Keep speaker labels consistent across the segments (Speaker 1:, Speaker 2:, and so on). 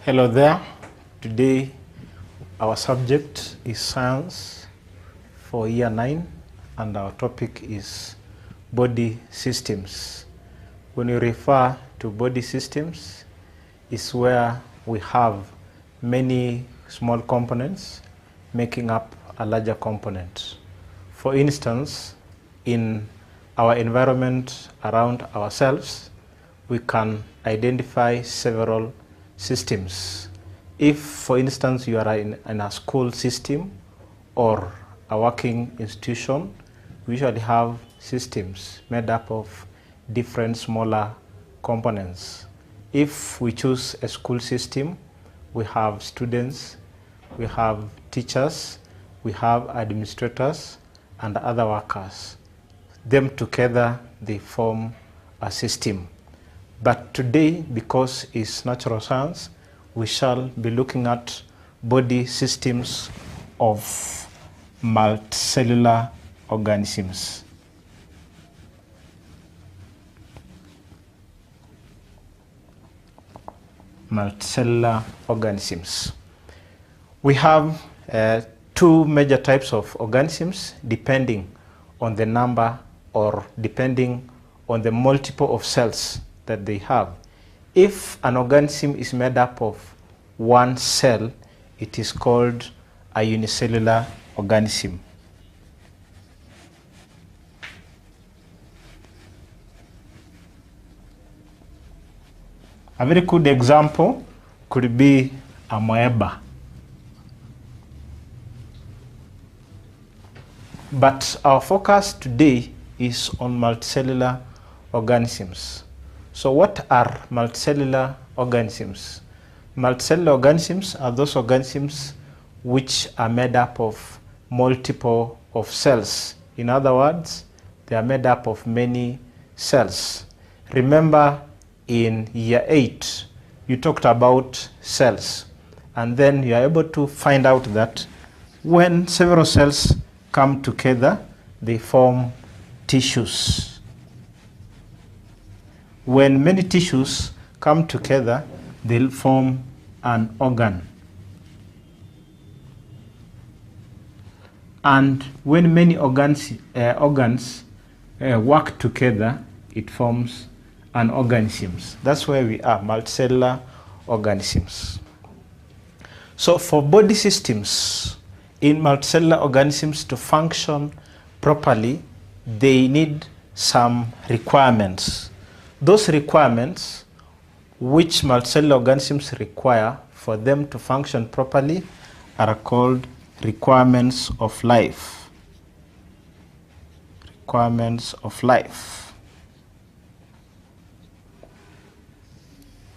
Speaker 1: Hello there. Today our subject is science for year 9 and our topic is body systems. When we refer to body systems, it's where we have many small components making up a larger component. For instance, in our environment around ourselves, we can identify several systems. If, for instance, you are in a school system or a working institution, we usually have systems made up of different smaller components. If we choose a school system, we have students, we have teachers, we have administrators, and other workers. Them together, they form a system. But today, because it's natural science, we shall be looking at body systems of multicellular organisms. Multicellular organisms. We have two major types of organisms depending on the number or depending on the multiple of cells that they have. If an organism is made up of one cell, it is called a unicellular organism. A very good example could be a amoeba. But our focus today is on multicellular organisms. So what are multicellular organisms? Multicellular organisms are those organisms which are made up of multiple of cells. In other words, they are made up of many cells. Remember, in year 8, you talked about cells, and then you are able to find out that when several cells come together, they form tissues. When many tissues come together, they'll form an organ. And when many organs work together, it forms an organism. That's where we are, multicellular organisms. So for body systems, in multicellular organisms to function properly, they need some requirements. Those requirements which multicellular organisms require for them to function properly are called requirements of life. Requirements of life.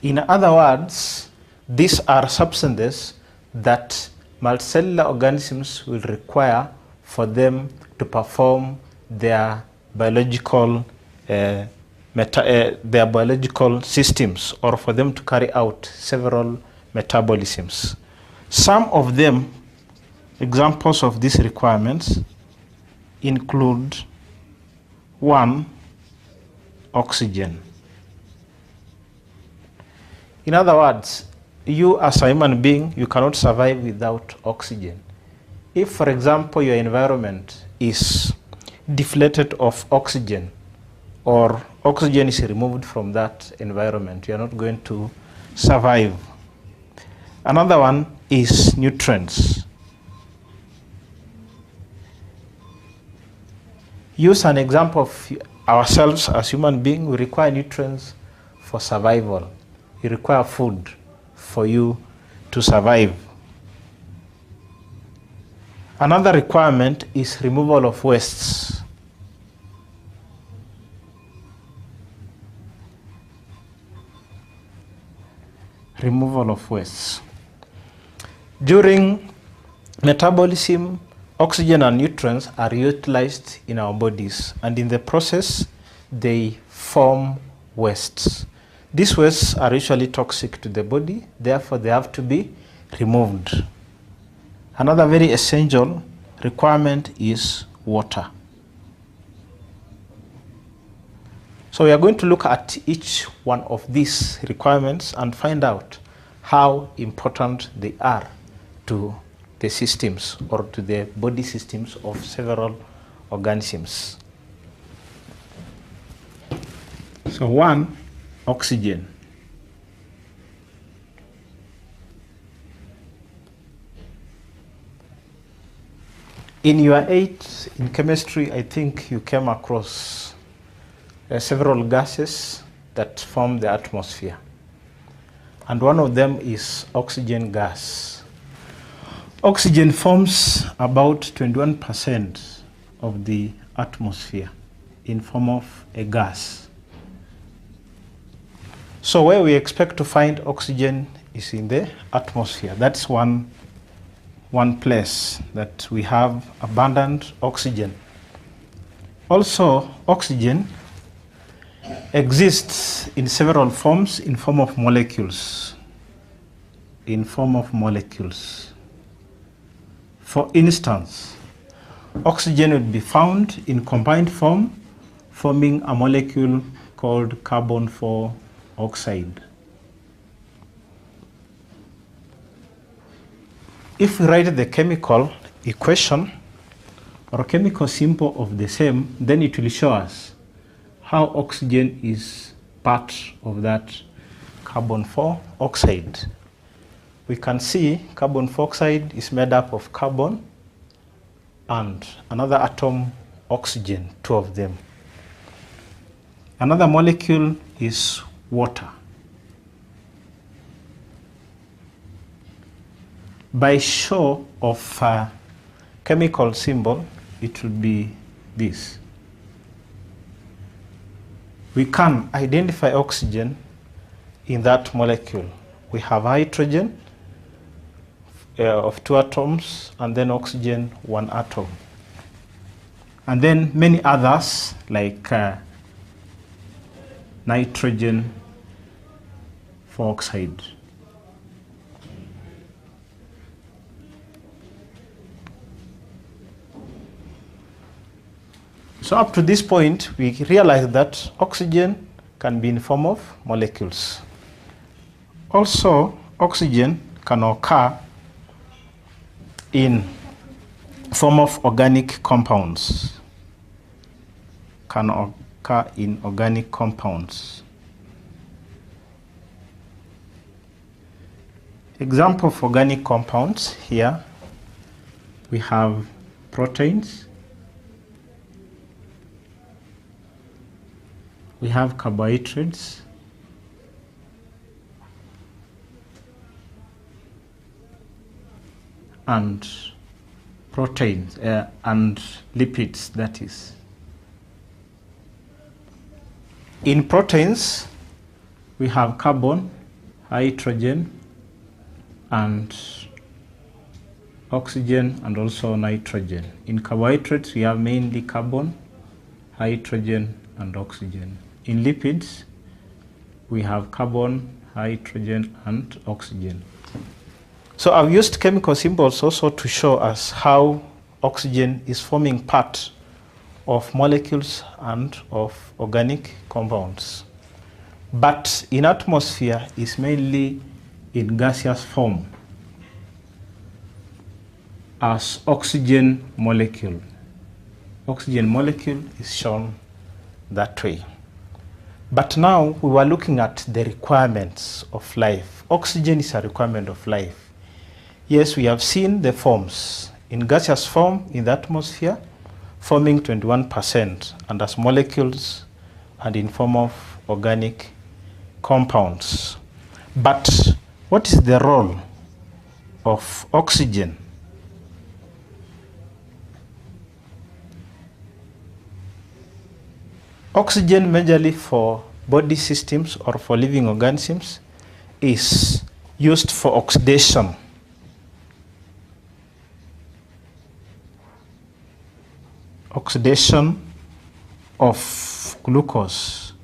Speaker 1: In other words, these are substances that multicellular organisms will require for them to perform their biological systems, or for them to carry out several metabolisms. Some of them, examples of these requirements, include 1, oxygen. In other words, you as a human being, you cannot survive without oxygen. If, for example, your environment is deflated of oxygen, or oxygen is removed from that environment, you are not going to survive. Another one is nutrients. Use an example of ourselves as human beings. We require nutrients for survival. You require food for you to survive. Another requirement is removal of wastes. Removal of wastes. During metabolism, oxygen and nutrients are utilized in our bodies, and in the process, they form wastes. These wastes are usually toxic to the body, therefore they have to be removed. Another very essential requirement is water. So we are going to look at each one of these requirements and find out how important they are to the systems or to the body systems of several organisms. So one, oxygen. In your 8 in chemistry, I think you came across several gases that form the atmosphere. And one of them is oxygen gas. Oxygen forms about 21% of the atmosphere in form of a gas. So where we expect to find oxygen is in the atmosphere. That's one place that we have abundant oxygen. Also, oxygen exists in several forms, in form of molecules. For instance, oxygen would be found in combined form, forming a molecule called carbon 4 oxide. If we write the chemical equation or chemical symbol of the same, then it will show us how oxygen is part of that carbon 4 oxide. We can see carbon 4 oxide is made up of carbon and another atom, oxygen, 2 of them. Another molecule is water. By show of chemical symbol, it will be this. We can identify oxygen in that molecule. We have hydrogen of 2 atoms, and then oxygen 1 atom. And then many others like nitrogen 4 oxide. So up to this point, we realize that oxygen can be in form of molecules. Also, oxygen can occur in form of organic compounds. Example of organic compounds here, we have proteins, we have carbohydrates, and proteins and lipids, that is. In proteins, we have carbon, hydrogen, and oxygen, and also nitrogen. In carbohydrates, we have mainly carbon, hydrogen, and oxygen. In lipids, we have carbon, hydrogen, and oxygen. So I've used chemical symbols also to show us how oxygen is forming part of molecules and of organic compounds. But in atmosphere, is mainly in gaseous form as oxygen molecule. Oxygen molecule is shown that way. But now we were looking at the requirements of life. Oxygen is a requirement of life. Yes, we have seen the forms. In gaseous form in the atmosphere, forming 21%, and as molecules and in form of organic compounds. But what is the role of oxygen? Oxygen, majorly for body systems or for living organisms, is used for oxidation. Oxidation of glucose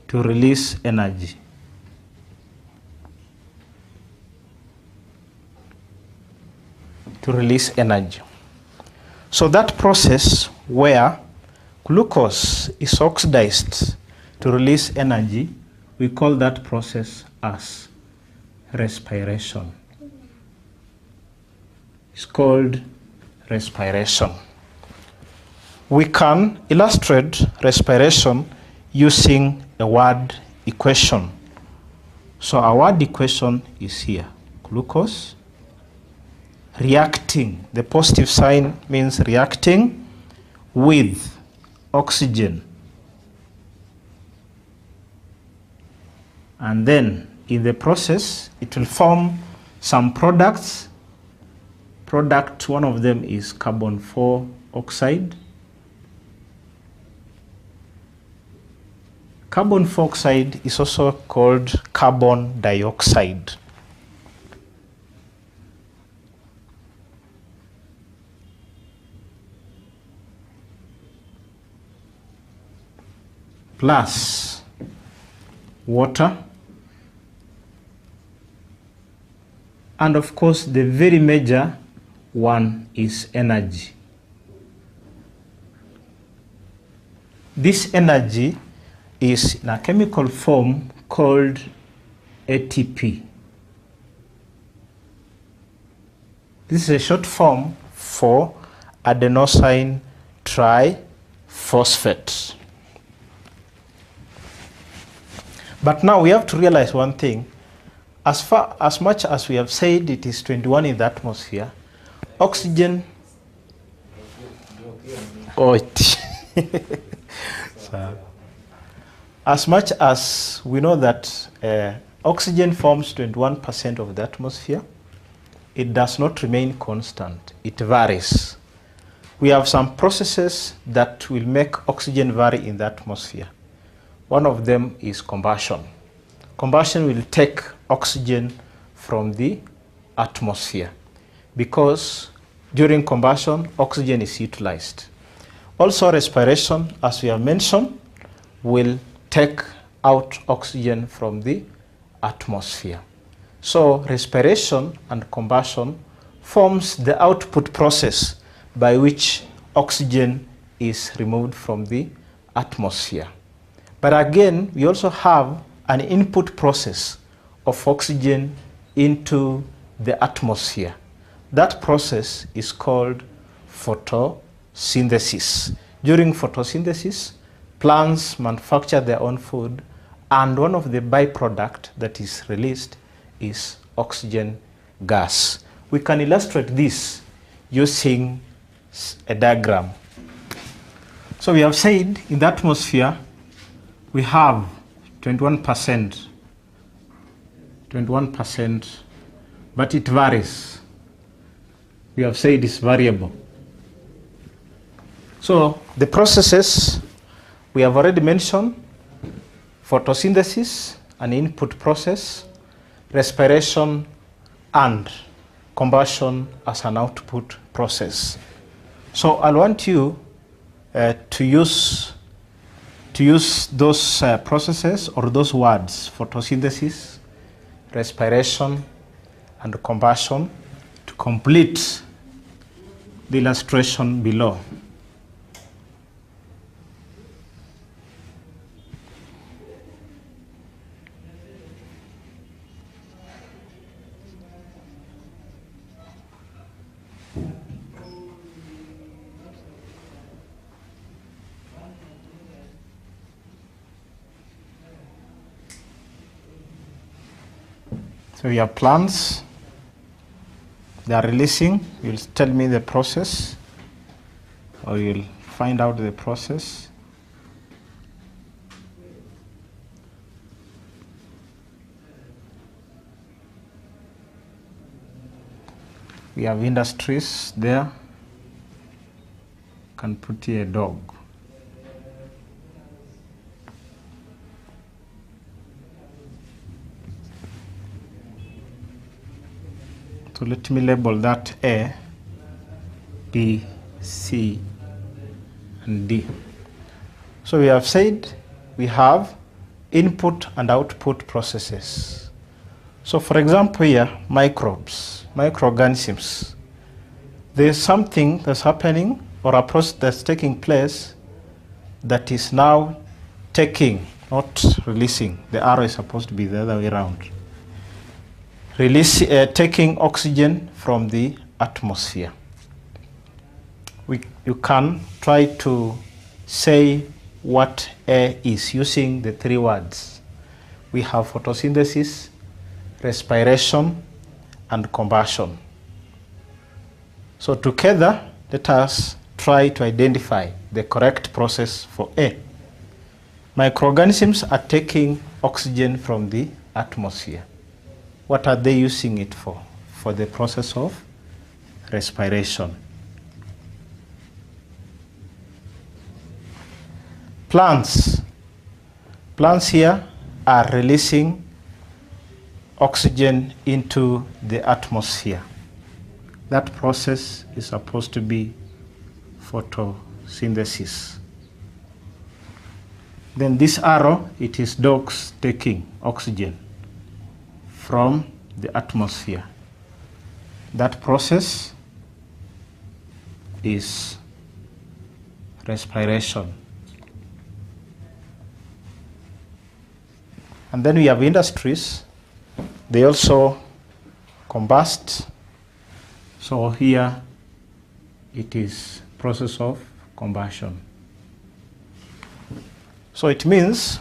Speaker 1: to release energy. So that process where glucose is oxidized to release energy We call that process as respiration. It's called respiration. We can illustrate respiration using a word equation. So our word equation is here. Glucose reacting, the positive sign means reacting with oxygen. And then in the process, it will form some products. Product, one of them is carbon 4 oxide. Carbon 4 oxide is also called carbon dioxide. Plus water. And of course, the very major one is energy. This energy is in a chemical form called ATP. This is a short form for adenosine triphosphate. But now we have to realize one thing. As much as we have said it is 21 in the atmosphere, oxygen. As much as we know that oxygen forms 21% of the atmosphere, it does not remain constant. It varies. We have some processes that will make oxygen vary in the atmosphere. One of them is combustion. Combustion will take oxygen from the atmosphere because during combustion, oxygen is utilized. Also, respiration, as we have mentioned, will take out oxygen from the atmosphere. So respiration and combustion forms the output process by which oxygen is removed from the atmosphere. But again, we also have an input process of oxygen into the atmosphere. That process is called photosynthesis. During photosynthesis, plants manufacture their own food, and one of the byproducts that is released is oxygen gas. We can illustrate this using a diagram. So we have said in the atmosphere we have 21%, but it varies. We have said it's variable. So the processes we have already mentioned: photosynthesis, an input process, respiration, and combustion as an output process. So I want you to use those processes or those words: photosynthesis, respiration, and combustion, to complete the illustration below. So you have plants, they are releasing. You'll tell me the process, or you'll find out the process. We have industries there. Can put here a dog. So let me label that A, B, C, and D. So we have said we have input and output processes. So for example here, microbes, microorganisms. There's something that's happening, or a process that's taking place, that is now taking not releasing. The arrow is supposed to be the other way around. Taking oxygen from the atmosphere. You can try to say what air is using the three words. We have photosynthesis, respiration, and combustion. So together, let us try to identify the correct process for air. Microorganisms are taking oxygen from the atmosphere. What are they using it for? For the process of respiration. Plants here are releasing oxygen into the atmosphere. That process is supposed to be photosynthesis. Then this arrow, it is dogs taking oxygen from the atmosphere. That process is respiration. And then we have industries. They also combust. So here it is process of combustion. So it means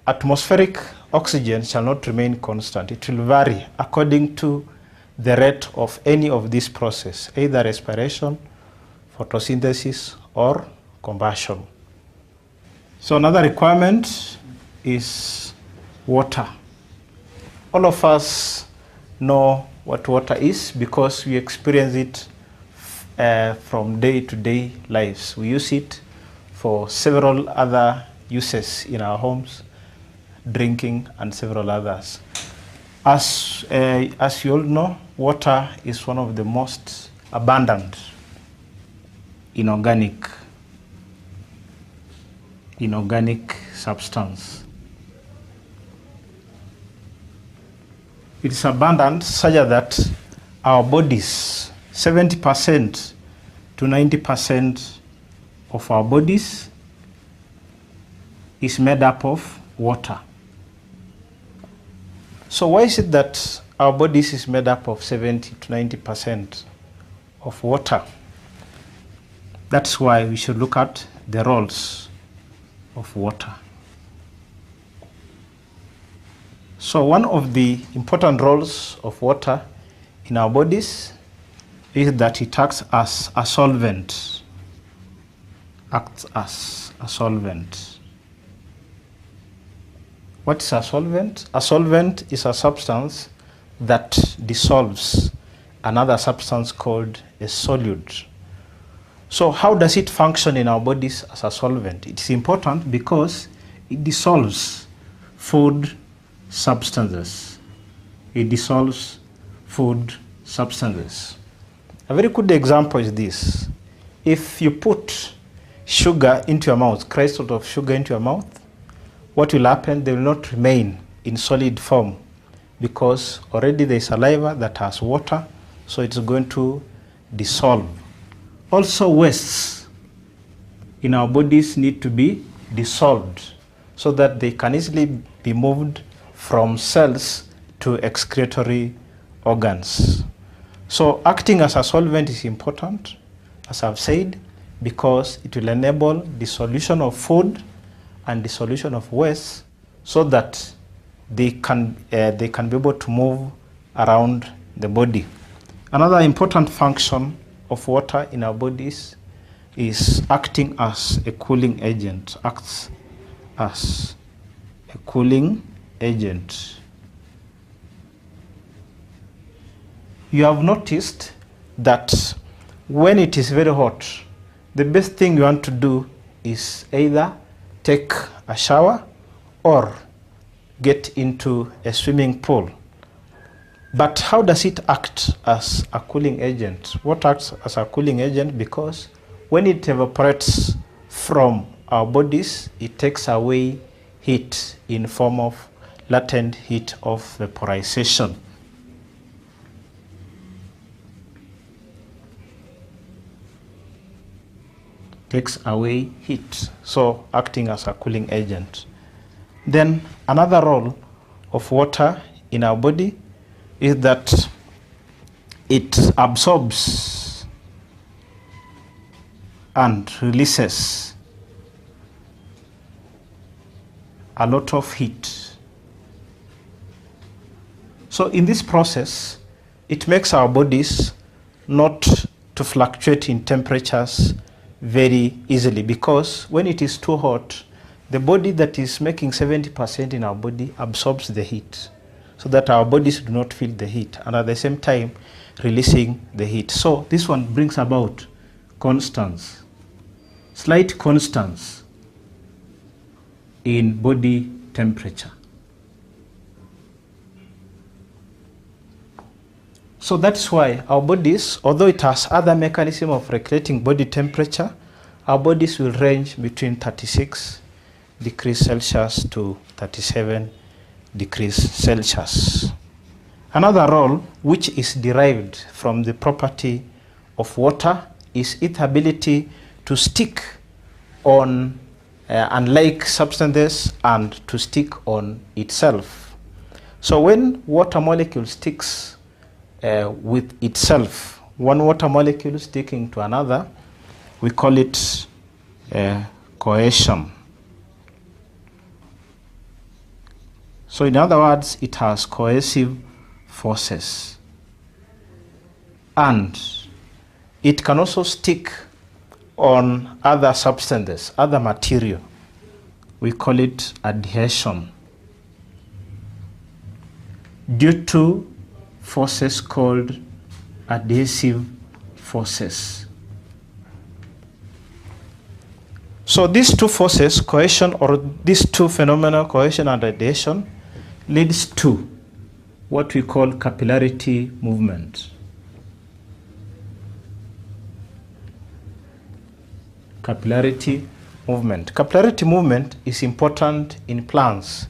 Speaker 1: atmospheric oxygen shall not remain constant. It will vary according to the rate of any of these processes, either respiration, photosynthesis, or combustion. So another requirement is water. All of us know what water is because we experience it from day-to-day lives. We use it for several other uses in our homes, drinking, and several others. As you all know, water is one of the most abundant inorganic substance. It is abundant such that our bodies, 70% to 90% of our bodies is made up of water. So why is it that our bodies is made up of 70 to 90% of water? That's why we should look at the roles of water. So one of the important roles of water in our bodies is that it acts as a solvent. Acts as a solvent. What is a solvent? A solvent is a substance that dissolves another substance called a solute. So how does it function in our bodies as a solvent? It's important because it dissolves food substances. It dissolves food substances. A very good example is this. If you put sugar into your mouth, crystals of sugar into your mouth, what will happen? They will not remain in solid form because already there is saliva that has water, so it's going to dissolve. Also, wastes in our bodies need to be dissolved so that they can easily be moved from cells to excretory organs. So acting as a solvent is important, as I've said, because it will enable dissolution of food and dissolution of waste so that they can be able to move around the body. Another important function of water in our bodies is acting as a cooling agent. Acts as a cooling agent. You have noticed that when it is very hot, the best thing you want to do is either take a shower or get into a swimming pool. But how does it act as a cooling agent? What acts as a cooling agent? Because when it evaporates from our bodies, it takes away heat in form of latent heat of vaporization. Takes away heat, so acting as a cooling agent. Then another role of water in our body is that it absorbs and releases a lot of heat. So in this process, it makes our bodies not to fluctuate in temperatures very easily, because when it is too hot, the body that is making 70% in our body absorbs the heat, so that our bodies do not feel the heat, and at the same time releasing the heat. So this one brings about constants, slight constants in body temperature. So that's why our bodies, although it has other mechanism of regulating body temperature, our bodies will range between 36 degrees Celsius to 37 degrees Celsius. Another role which is derived from the property of water is its ability to stick on unlike substances and to stick on itself. So when water molecule sticks with itself, one water molecule sticking to another, we call it cohesion. So in other words, it has cohesive forces, and it can also stick on other substances, other material. We call it adhesion, due to forces called adhesive forces. So these two forces, cohesion, or these two phenomena, cohesion and adhesion, leads to what we call capillarity movement. Capillarity movement. Capillarity movement is important in plants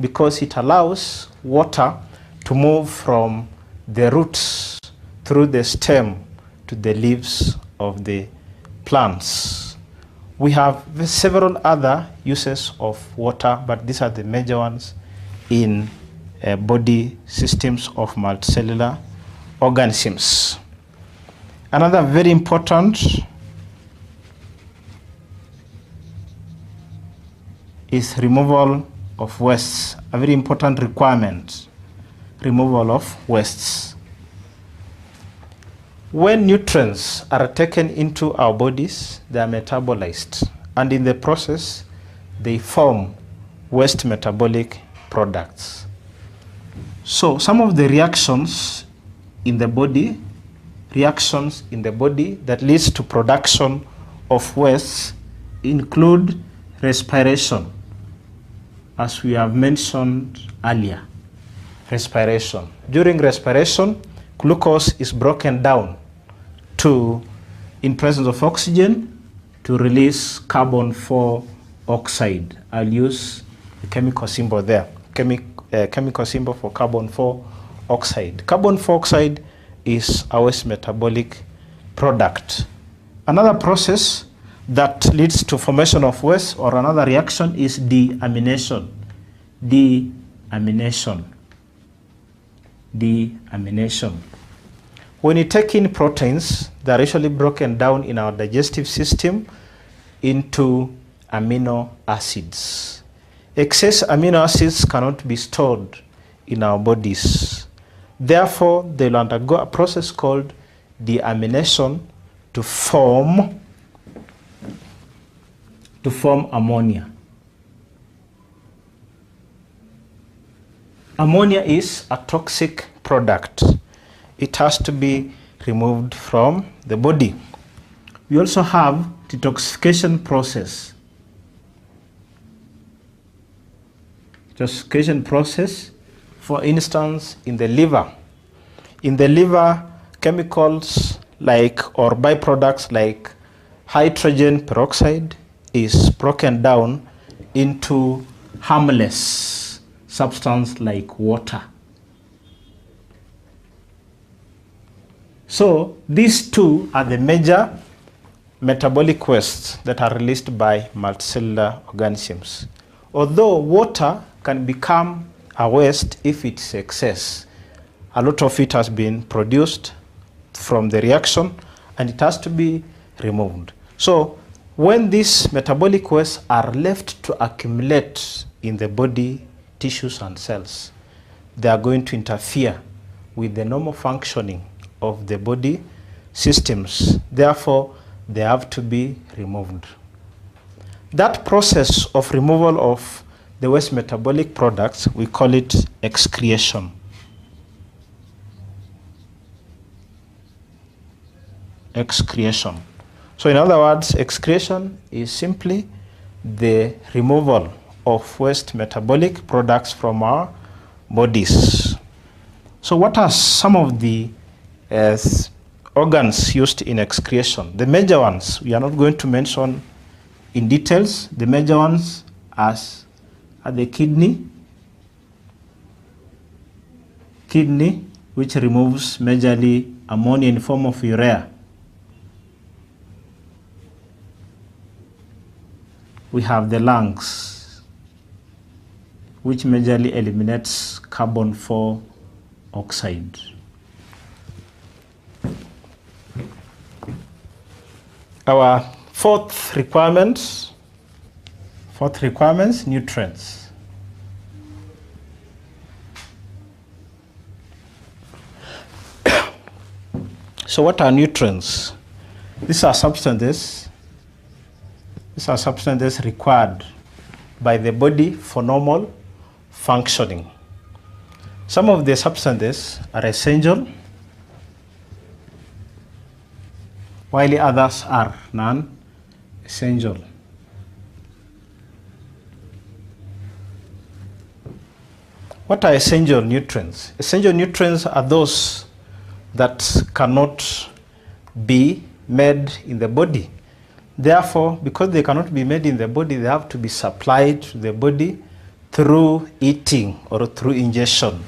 Speaker 1: because it allows water to move from the roots through the stem to the leaves of the plants. We have several other uses of water, but these are the major ones in body systems of multicellular organisms. Another very important is removal of wastes, a very important requirement, removal of wastes. When nutrients are taken into our bodies, they are metabolized, and in the process, they form waste metabolic products. So some of the reactions in the body that leads to production of waste include respiration, as we have mentioned earlier. Respiration. During respiration, glucose is broken down to, in presence of oxygen, to release carbon 4 oxide. I'll use the chemical symbol there. Chemical symbol for carbon 4 oxide. Carbon 4 oxide is a waste metabolic product. Another process that leads to formation of waste, or another reaction, is deamination. Deamination. When you take in proteins, they are usually broken down in our digestive system into amino acids. Excess amino acids cannot be stored in our bodies. Therefore, they will undergo a process called deamination to form ammonia. Ammonia is a toxic product. It has to be removed from the body. We also have detoxification process. Detoxification process, for instance, in the liver. In the liver, chemicals like, or byproducts like hydrogen peroxide is broken down into harmless substance like water. So these two are the major metabolic wastes that are released by multicellular organisms. Although water can become a waste if it's excess, a lot of it has been produced from the reaction and it has to be removed. So when these metabolic wastes are left to accumulate in the body tissues and cells, they are going to interfere with the normal functioning of the body systems. Therefore, they have to be removed. That process of removal of the waste metabolic products, we call it excretion. Excretion. So in other words, excretion is simply the removal of waste metabolic products from our bodies. So what are some of the organs used in excretion? The major ones, we are not going to mention in details. The major ones are the kidney, which removes majorly ammonia in form of urea. We have the lungs, which majorly eliminates carbon dioxide. Our fourth requirement, nutrients. So what are nutrients? These are substances required by the body for normal functioning. Some of the substances are essential, while the others are non-essential. What are essential nutrients? Essential nutrients are those that cannot be made in the body. Therefore, because they cannot be made in the body, they have to be supplied to the body through eating or through ingestion.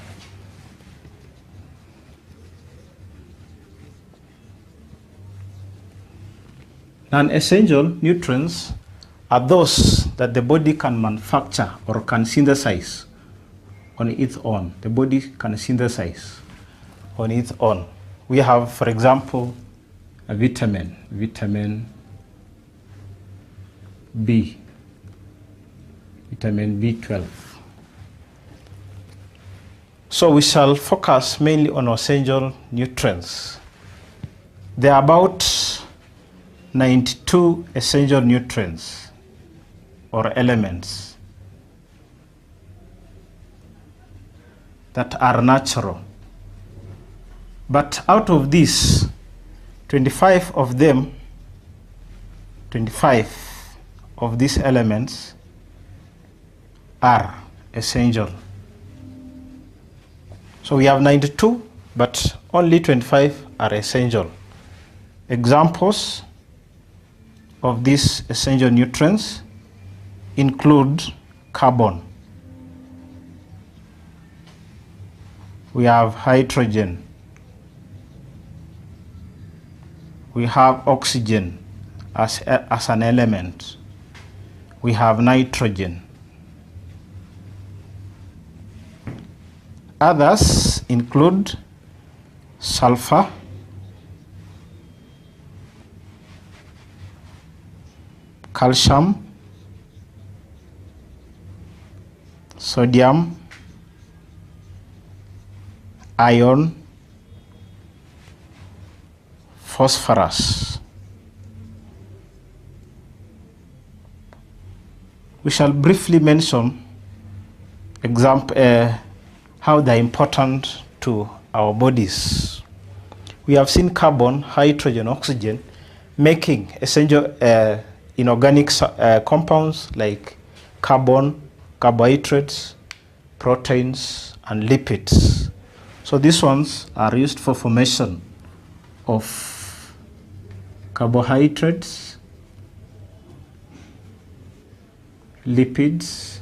Speaker 1: Non-essential nutrients are those that the body can manufacture or can synthesize on its own. The body can synthesize on its own. We have, for example, a vitamin B, vitamin B12. So we shall focus mainly on essential nutrients. There are about 92 essential nutrients or elements that are natural. But out of these, 25 of these elements are essential. So we have 92, but only 25 are essential. Examples of these essential nutrients include carbon. We have hydrogen. We have oxygen as an element. We have nitrogen. Others include sulfur, calcium, sodium, iron, phosphorus. We shall briefly mention how they are important to our bodies. We have seen carbon, hydrogen, oxygen making essential inorganic compounds like carbon, carbohydrates, proteins, and lipids. So these ones are used for formation of carbohydrates, lipids,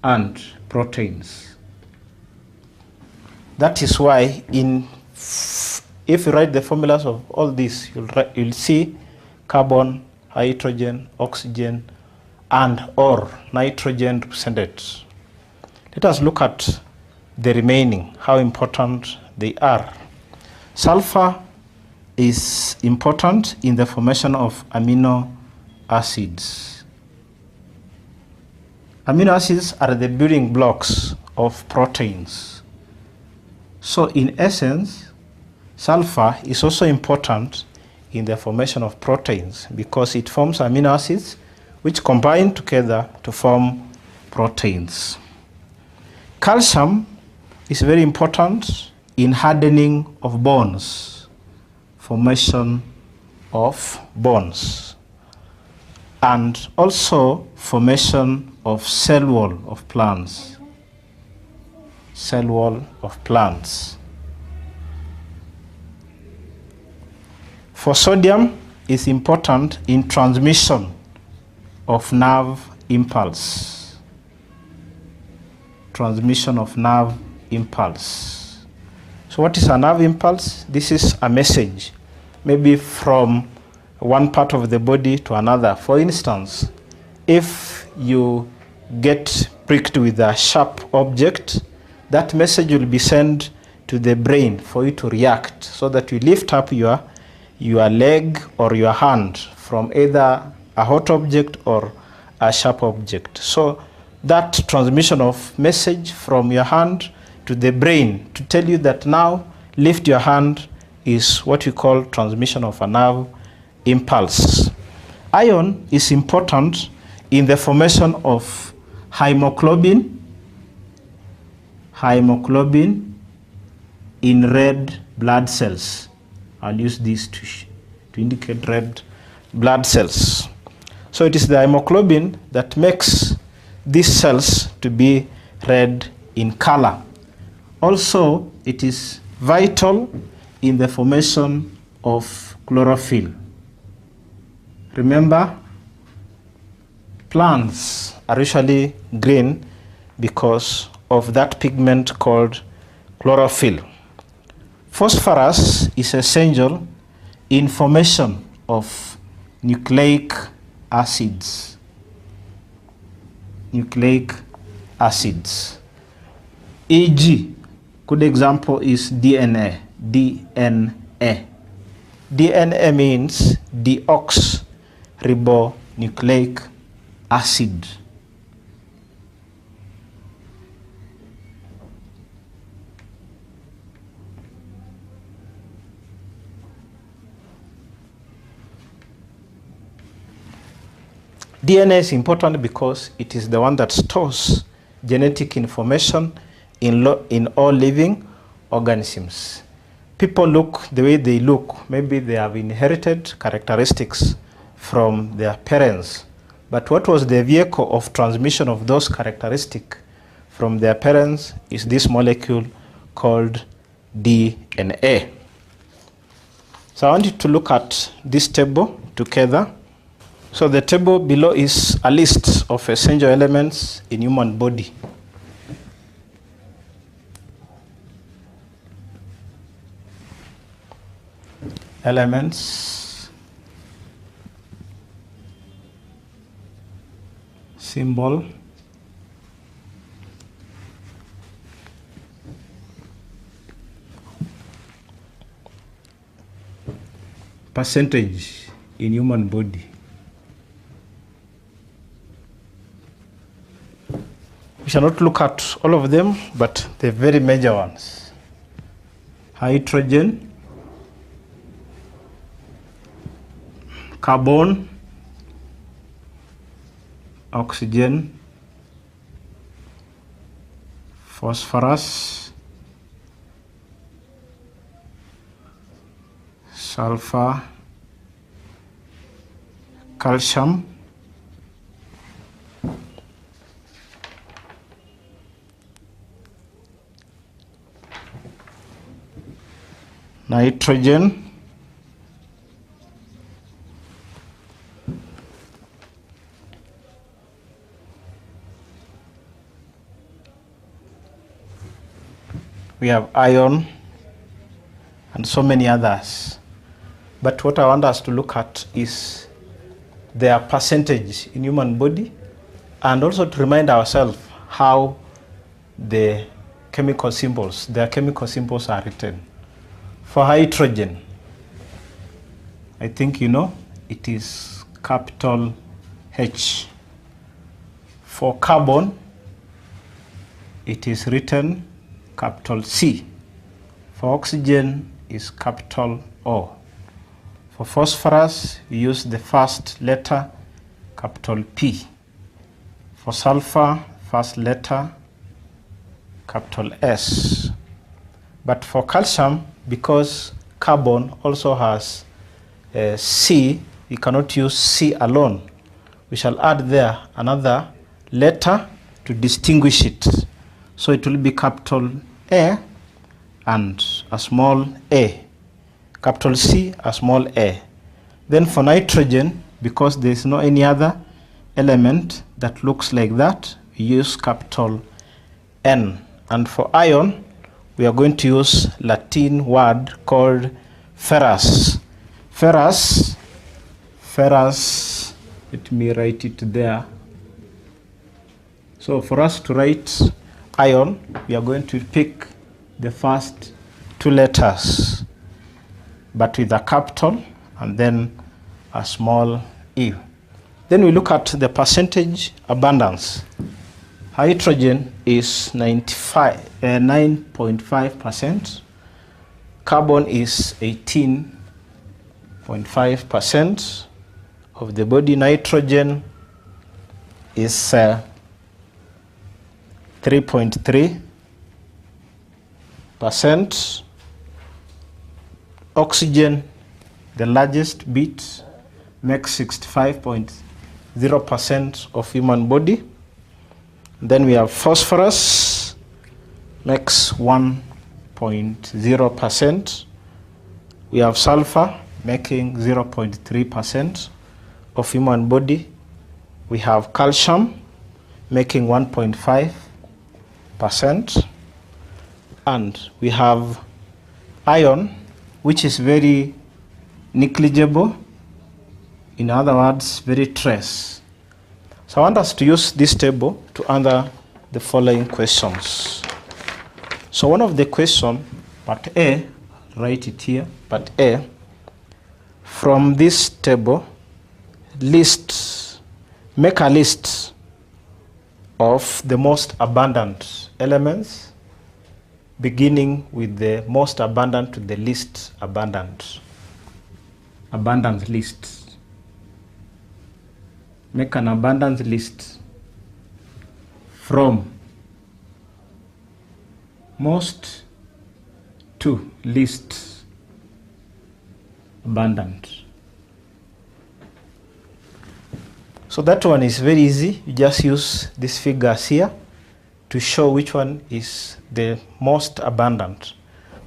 Speaker 1: and proteins. That is why if you write the formulas of all these, you'll see carbon, hydrogen, oxygen, and or nitrogen represented. Let us look at the remaining, how important they are. Sulfur is important in the formation of amino acids. Amino acids are the building blocks of proteins. So in essence, sulfur is also important in the formation of proteins because it forms amino acids which combine together to form proteins. Calcium is very important in hardening of bones, formation of bones, and also formation of cell wall of plants. Cell wall of plants. For sodium is important in transmission of nerve impulse. Transmission of nerve impulse. So what is a nerve impulse? This is a message, maybe from one part of the body to another. For instance, if you get pricked with a sharp object, that message will be sent to the brain for you to react, so that you lift up your leg or your hand from either a hot object or a sharp object. So that transmission of message from your hand to the brain to tell you that now lift your hand is what we call transmission of a nerve impulse. Iron is important in the formation of hemoglobin in red blood cells. I'll use this to indicate red blood cells. So it is the hemoglobin that makes these cells to be red in color. Also, it is vital in the formation of chlorophyll. Remember, plants are usually green because of that pigment called chlorophyll. Phosphorus is essential in formation of nucleic acids. Nucleic acids. E.g., good example is DNA. DNA means deoxyribonucleic acid. DNA is important because it is the one that stores genetic information in all living organisms. People look the way they look. Maybe they have inherited characteristics from their parents. But what was the vehicle of transmission of those characteristics from their parents is this molecule called DNA. So I want you to look at this table together. So the table below is a list of essential elements in human body. Elements, symbol, percentage in human body. We shall not look at all of them, but the very major ones. Hydrogen, carbon, oxygen, phosphorus, sulfur, calcium, nitrogen, we have iron, and so many others. But what I want us to look at is their percentage in human body and also to remind ourselves how the chemical symbols, their chemical symbols are written. For hydrogen, I think you know, it is capital H. For carbon, it is written capital C. For oxygen is capital O. For phosphorus, we use the first letter, capital P. For sulfur, first letter, capital S. But for calcium, because carbon also has C, we cannot use C alone. We shall add there another letter to distinguish it. So it will be capital A and a small a. Capital C, a small a. Then for nitrogen, because there is no any other element that looks like that, we use capital N. And for iron, we are going to use Latin word called ferrous. Ferrous, let me write it there. So for us to write iron, we are going to pick the first two letters, but with a capital and then a small e. Then we look at the percentage abundance. Hydrogen is 9.5%. Carbon is 18.5% of the body. Nitrogen is 3.3%. Oxygen, the largest bit, makes 65.0% of human body. Then we have phosphorus, makes 1.0%. We have sulfur, making 0.3% of human body. We have calcium, making 1.5%. And we have iron, which is very negligible. In other words, very trace. So I want us to use this table to answer the following questions. So one of the questions, part A, write it here, part A, from this table, make a list of the most abundant elements, beginning with the most abundant to the least abundant. Abundance list. Make an abundance list from most to least abundant. So that one is very easy. You just use these figures here to show which one is the most abundant.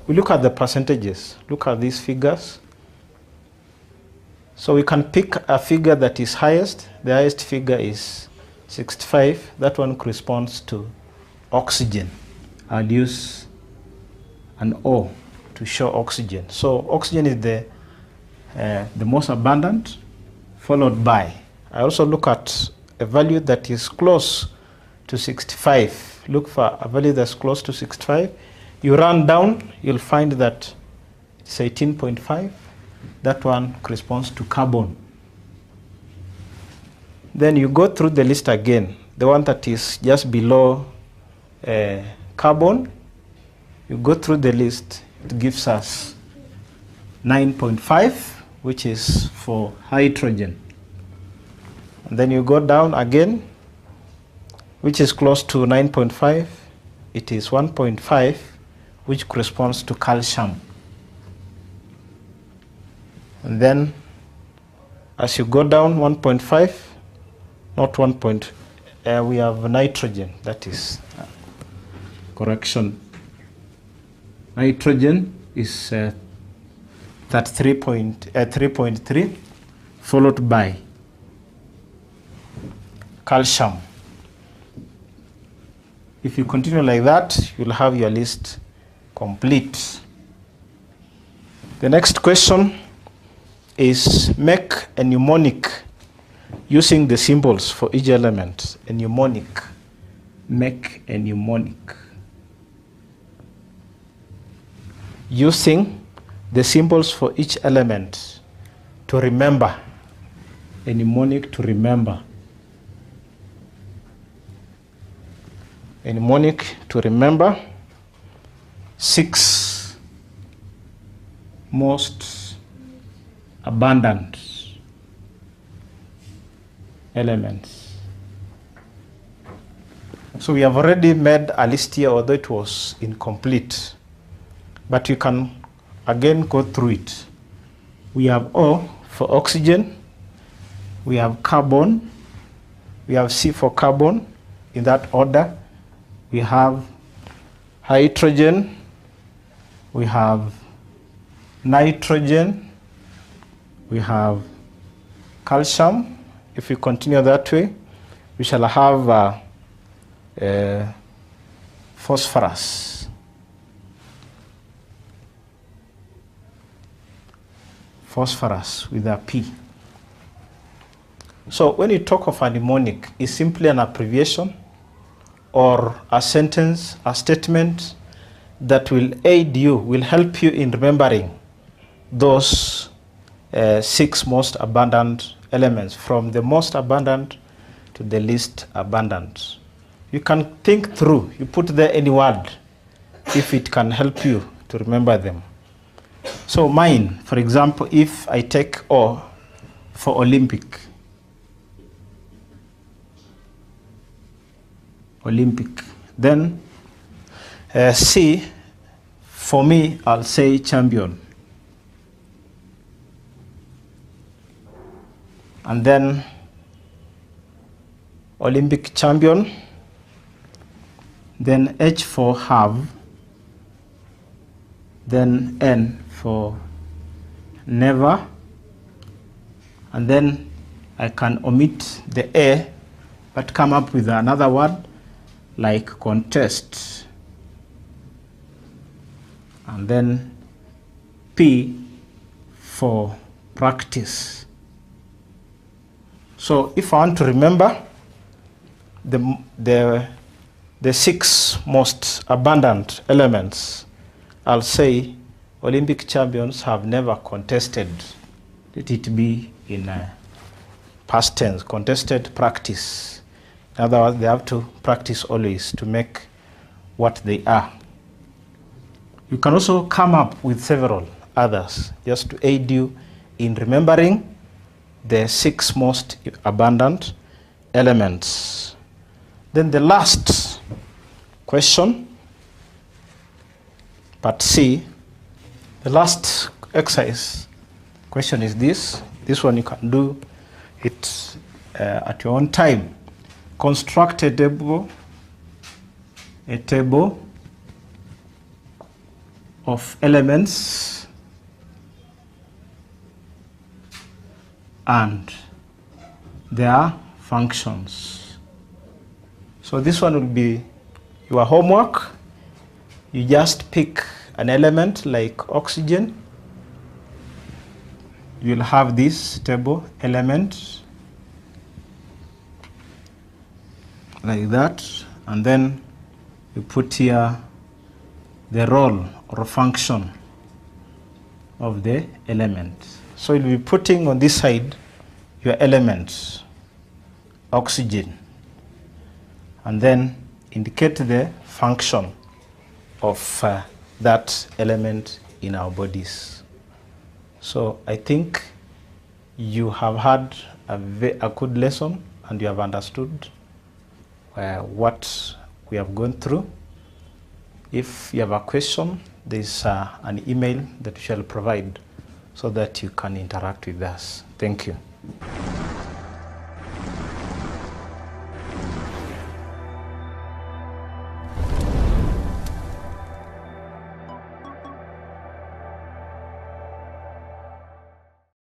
Speaker 1: We look at the percentages. Look at these figures. So we can pick a figure that is highest. The highest figure is 65. That one corresponds to oxygen. I'll use an O to show oxygen. So oxygen is the most abundant, followed by, I also look at a value that is close to 65. Look for a value that's close to 65. You run down, you'll find that it's 18.5. That one corresponds to carbon. Then you go through the list again. The one that is just below carbon, you go through the list, it gives us 9.5, which is for hydrogen. And then you go down again, which is close to 9.5. It is 1.5, which corresponds to calcium. And then as you go down 1.5, not 1 point, we have nitrogen, that is, correction. Nitrogen is 3.3, followed by calcium. If you continue like that, you'll have your list complete. The next question is make a mnemonic using the symbols for each element, a mnemonic, make a mnemonic. Using the symbols for each element to remember, a mnemonic to remember. A mnemonic to remember 6 most abundant elements. So we have already made a list here, although it was incomplete, but you can again go through it. We have O for oxygen, we have carbon, we have C for carbon, in that order. We have hydrogen, we have nitrogen, we have calcium. If we continue that way, we shall have phosphorus. Phosphorus with a P. So when you talk of a mnemonic, it's simply an abbreviation or a sentence, a statement that will aid you, will help you in remembering those 6 most abundant elements, from the most abundant to the least abundant. You can think through, you put there any word if it can help you to remember them. So mine, for example, if I take O for Olympic, then C, for me, I'll say champion. And then Olympic champion, then H for have, then N for never, and then I can omit the A but come up with another word like contest, and then P for practice. So if I want to remember the 6 most abundant elements, I'll say Olympic champions have never contested. Let it be in past tense, contested practice. In other words, they have to practice always to make what they are. You can also come up with several others just to aid you in remembering the 6 most abundant elements. Then the last question, part C, the last exercise question is this. This one you can do it at your own time. Construct a table of elements and their functions. So this one will be your homework. You just pick an element like oxygen. You'll have this table element like that, and then you put here the role or function of the element. So you'll be putting on this side your elements, oxygen, and then indicate the function of that element in our bodies. So I think you have had a good lesson and you have understood what we have gone through. If you have a question, there's an email that we shall provide so that you can interact with us. Thank you.